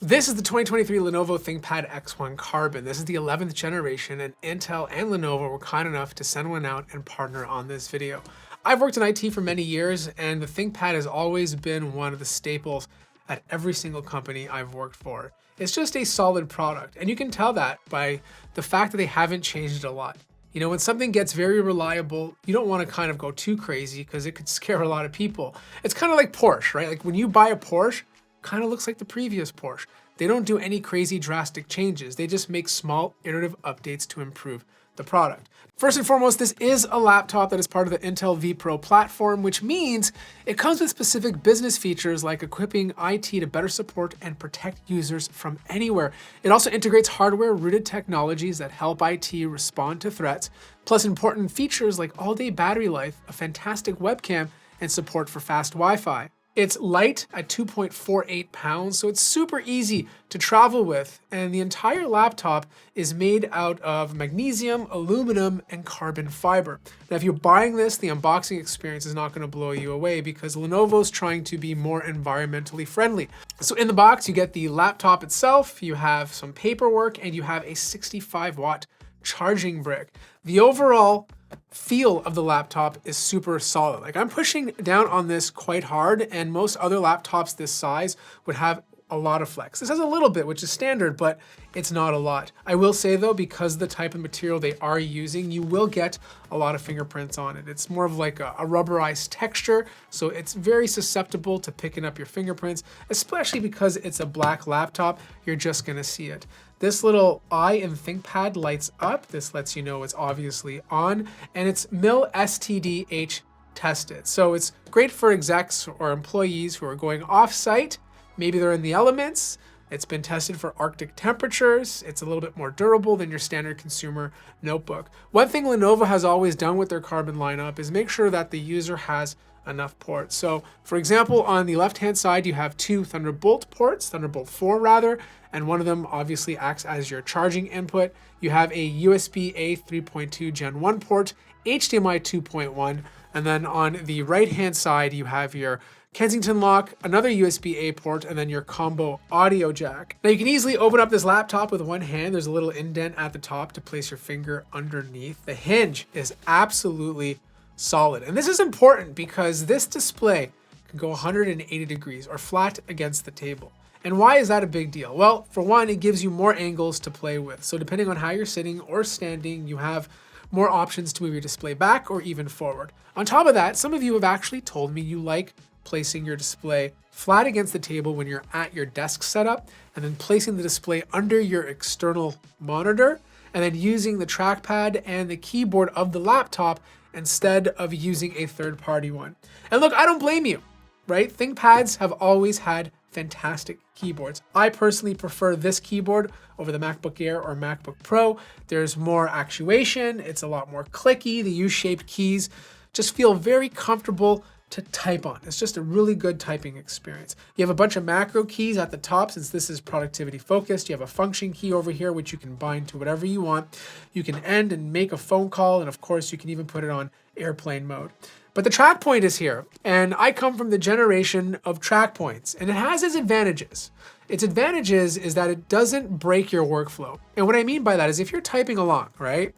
This is the 2023 Lenovo ThinkPad X1 Carbon. This is the 11th generation, and Intel and Lenovo were kind enough to send one out and partner on this video. I've worked in IT for many years, and the ThinkPad has always been one of the staples at every single company I've worked for. It's just a solid product, and you can tell that by the fact that they haven't changed it a lot. You know, when something gets very reliable, you don't want to kind of go too crazy because it could scare a lot of people. It's kind of like Porsche, right? Like when you buy a Porsche, kind of looks like the previous Porsche. They don't do any crazy drastic changes. They just make small iterative updates to improve the product. First and foremost, this is a laptop that is part of the Intel vPro platform, which means it comes with specific business features like equipping IT to better support and protect users from anywhere. It also integrates hardware-rooted technologies that help IT respond to threats, plus important features like all-day battery life, a fantastic webcam, and support for fast Wi-Fi. It's light at 2.48 pounds, so it's super easy to travel with, and the entire laptop is made out of magnesium, aluminum, and carbon fiber. Now, if you're buying this, the unboxing experience is not going to blow you away because Lenovo's trying to be more environmentally friendly. So in the box, you get the laptop itself, you have some paperwork, and you have a 65-watt charging brick. The overall feel of the laptop is super solid. Like I'm pushing down on this quite hard, and most other laptops this size would have a lot of flex. This has a little bit, which is standard, but it's not a lot. I will say though, because of the type of material they are using, you will get a lot of fingerprints on it. It's more of like a rubberized texture, so it's very susceptible to picking up your fingerprints, especially because it's a black laptop, you're just gonna see it. This little eye in ThinkPad lights up. This lets you know it's obviously on, and it's MIL STD-H tested. So it's great for execs or employees who are going off-site. Maybe they're in the elements. It's been tested for Arctic temperatures. It's a little bit more durable than your standard consumer notebook. One thing Lenovo has always done with their Carbon lineup is make sure that the user has enough ports. So for example, on the left-hand side, you have two Thunderbolt ports, Thunderbolt 4 rather, and one of them obviously acts as your charging input. You have a USB-A 3.2 Gen 1 port, HDMI 2.1, and then on the right-hand side, you have your Kensington lock, another USB-A port, and then your combo audio jack. Now you can easily open up this laptop with one hand. There's a little indent at the top to place your finger underneath. The hinge is absolutely solid. And this is important because this display can go 180 degrees or flat against the table. And why is that a big deal? Well, for one, it gives you more angles to play with. So depending on how you're sitting or standing, you have more options to move your display back or even forward. On top of that, some of you have actually told me you like placing your display flat against the table when you're at your desk setup, and then placing the display under your external monitor, and then using the trackpad and the keyboard of the laptop instead of using a third-party one. And look, I don't blame you, right? ThinkPads have always had fantastic keyboards. I personally prefer this keyboard over the MacBook Air or MacBook Pro. There's more actuation, it's a lot more clicky, the U-shaped keys just feel very comfortable to type on. It's just a really good typing experience. You have a bunch of macro keys at the top since this is productivity focused. You have a function key over here which you can bind to whatever you want. You can end and make a phone call, and of course you can even put it on airplane mode. But the track point is here, and I come from the generation of track points, and it has its advantages. Its advantages is that it doesn't break your workflow. And what I mean by that is if you're typing along, right?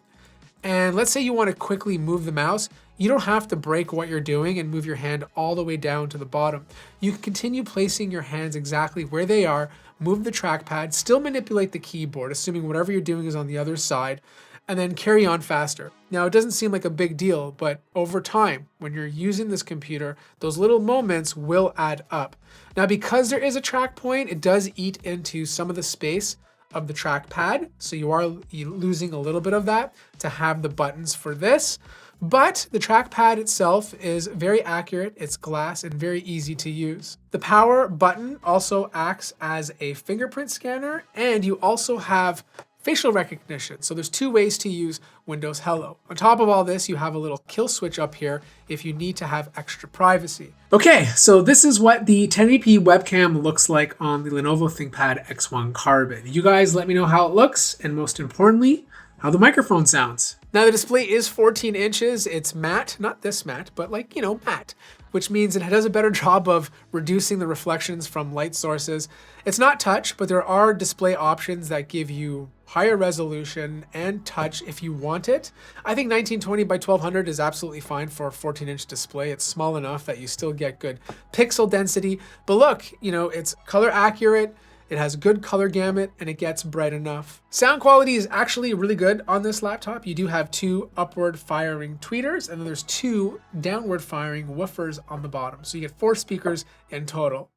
And let's say you want to quickly move the mouse, you don't have to break what you're doing and move your hand all the way down to the bottom. You can continue placing your hands exactly where they are, move the trackpad, still manipulate the keyboard, assuming whatever you're doing is on the other side, and then carry on faster. Now, it doesn't seem like a big deal, but over time, when you're using this computer, those little moments will add up. Now, because there is a track point, it does eat into some of the space of the trackpad, so you are losing a little bit of that to have the buttons for this. But the trackpad itself is very accurate, it's glass, and very easy to use. The power button also acts as a fingerprint scanner, and you also have facial recognition. So there's two ways to use Windows Hello. On top of all this, you have a little kill switch up here if you need to have extra privacy. Okay, so this is what the 1080p webcam looks like on the Lenovo ThinkPad X1 Carbon. You guys let me know how it looks, and most importantly, how the microphone sounds. Now the display is 14 inches. It's matte, not this matte, but like, you know, matte. which means it does a better job of reducing the reflections from light sources. It's not touch, but there are display options that give you higher resolution and touch if you want it. I think 1920 by 1200 is absolutely fine for a 14-inch display. It's small enough that you still get good pixel density. But look, it's color accurate. It has good color gamut and it gets bright enough. Sound quality is actually really good on this laptop. You do have 2 upward firing tweeters and then there's 2 downward firing woofers on the bottom. So you get 4 speakers in total.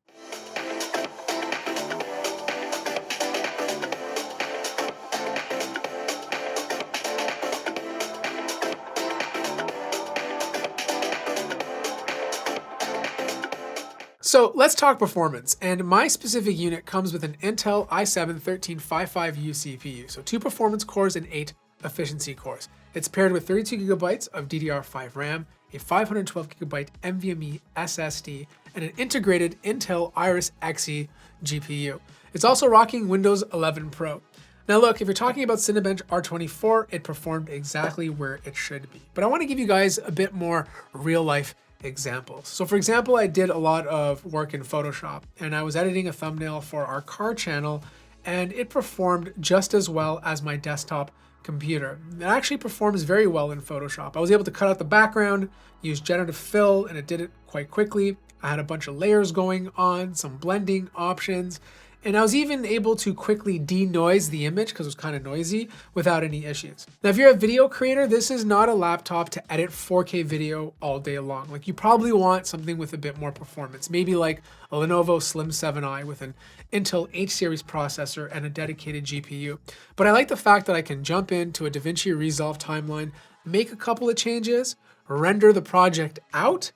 So let's talk performance, and my specific unit comes with an Intel i7-1355U CPU, so 2 performance cores and 8 efficiency cores. It's paired with 32 gigabytes of DDR5 RAM, a 512 gigabyte NVMe SSD, and an integrated Intel Iris Xe GPU. It's also rocking Windows 11 Pro. Now look, if you're talking about Cinebench R24, it performed exactly where it should be. But I want to give you guys a bit more real life examples. So for example, I did a lot of work in Photoshop and I was editing a thumbnail for our car channel and it performed just as well as my desktop computer. It actually performs very well in Photoshop. I was able to cut out the background, use generative fill, and it did it quite quickly. I had a bunch of layers going on, some blending options, and I was even able to quickly denoise the image because it was kind of noisy without any issues. Now, if you're a video creator, this is not a laptop to edit 4K video all day long. Like you probably want something with a bit more performance, maybe like a Lenovo Slim 7i with an Intel H series processor and a dedicated GPU. But I like the fact that I can jump into a DaVinci Resolve timeline, make a couple of changes, render the project out,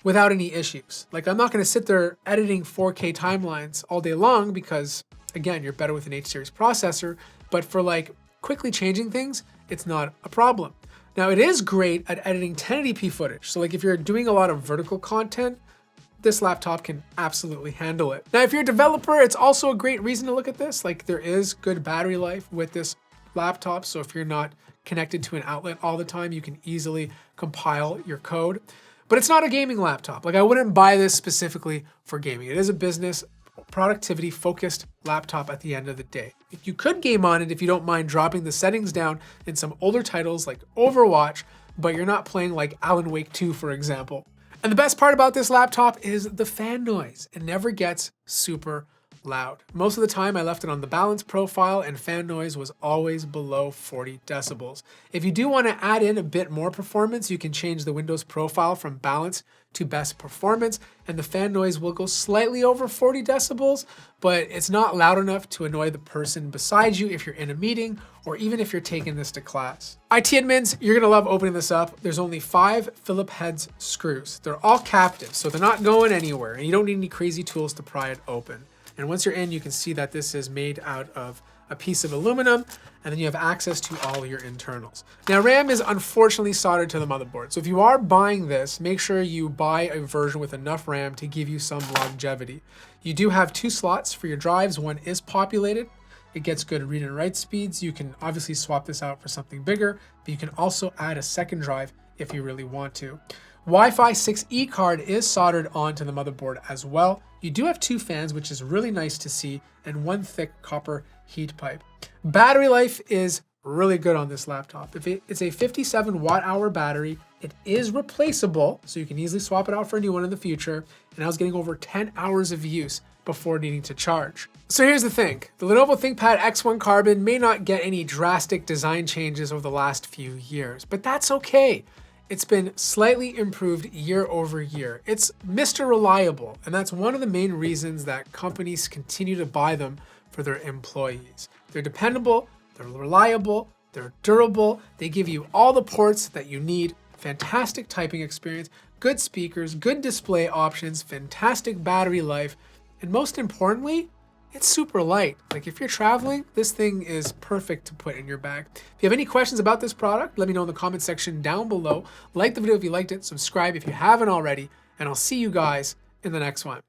without any issues. Like I'm not gonna sit there editing 4K timelines all day long because again, you're better with an H series processor, but for like quickly changing things, it's not a problem. Now it is great at editing 1080p footage. So like if you're doing a lot of vertical content, this laptop can absolutely handle it. Now, if you're a developer, it's also a great reason to look at this. Like there is good battery life with this laptop. So if you're not connected to an outlet all the time, you can easily compile your code. But it's not a gaming laptop. Like I wouldn't buy this specifically for gaming. It is a business productivity focused laptop at the end of the day. You could game on it if you don't mind dropping the settings down in some older titles like Overwatch, but you're not playing like Alan Wake 2, for example. And the best part about this laptop is the fan noise. It never gets super loud. Most of the time I left it on the balance profile and fan noise was always below 40 decibels. If you do want to add in a bit more performance, you can change the Windows profile from balance to best performance and the fan noise will go slightly over 40 decibels, but it's not loud enough to annoy the person beside you if you're in a meeting or even if you're taking this to class. IT admins, you're gonna love opening this up. There's only 5 Phillips heads screws. They're all captive, so they're not going anywhere and you don't need any crazy tools to pry it open. And once you're in, you can see that this is made out of a piece of aluminum, and then you have access to all your internals. Now, RAM is unfortunately soldered to the motherboard. So if you are buying this, make sure you buy a version with enough RAM to give you some longevity. You do have 2 slots for your drives. One is populated. It gets good read and write speeds. You can obviously swap this out for something bigger, but you can also add a second drive if you really want to. Wi-Fi 6E card is soldered onto the motherboard as well. You do have 2 fans, which is really nice to see, and 1 thick copper heat pipe. Battery life is really good on this laptop. It's a 57 watt-hour battery. It is replaceable, so you can easily swap it out for a new one in the future, and I was getting over 10 hours of use before needing to charge. So here's the thing. The Lenovo ThinkPad X1 Carbon may not get any drastic design changes over the last few years, but that's okay. It's been slightly improved year over year. It's Mr. Reliable, and that's one of the main reasons that companies continue to buy them for their employees. They're dependable, they're reliable, they're durable, they give you all the ports that you need, fantastic typing experience, good speakers, good display options, fantastic battery life, and most importantly, it's super light. Like if you're traveling, this thing is perfect to put in your bag. If you have any questions about this product, let me know in the comment section down below. Like the video if you liked it, subscribe if you haven't already, and I'll see you guys in the next one.